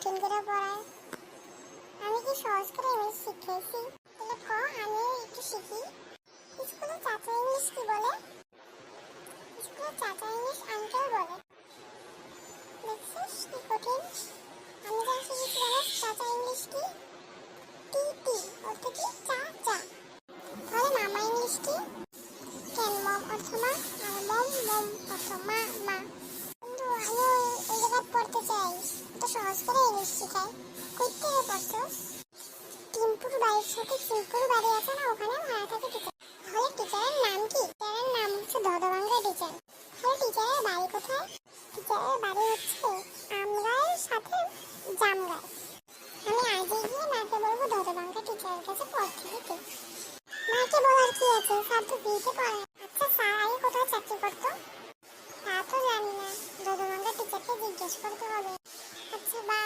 কঠিন করে পড়ায়? আমি কি সহজ করে ইংলিশ শিখাইছি? তাহলে ক আমি একটু শিখি। স্কুলে চাচা ইংলিশ কি বলে? স্কুলে চাচা ইংলিশ আঙ্কেল বলে। দেখছিস কি কঠিন? আমি যা শিখেছি জানিস চাচা ইংলিশ কি? টি অর্থ কি? চা চা। তাহলে মামা ইংলিশ কি? কেন মম অর্থ মা আর মম অর্থ মা মা। কিন্তু আমি ওই জায়গায় পড়তে চাই, এটা সহজ করে ইংলিশ শিখায়। কই থেকে পড়ছস? টিম্পুর বাড়ির সাথে টিম্পুর বাড়ি আছে না, ওখানে ভাড়া থাকে টিচার। তাহলে টিচারের নাম কি? টিচারের নাম হচ্ছে ধদভাঙ্গা টিচার। তাহলে টিচারের বাড়ি কোথায়? টিচারের বাড়ি হচ্ছে আমগাঁয়ের সাথে জামগাঁয়। আমি আজই গিয়ে মাকে বলবো ধদভাঙ্গা টিচারের কাছে পড়তে দিতে। মাকে বলার কি আছে, স্যার তো ফ্রিতে পড়ায়। আচ্ছা স্যার আগে কোথায় চাকরি করতো? তা তো জানি না, ধদভাঙ্গা টিচারকে জিজ্ঞেস করতে হবে। আচ্ছা বা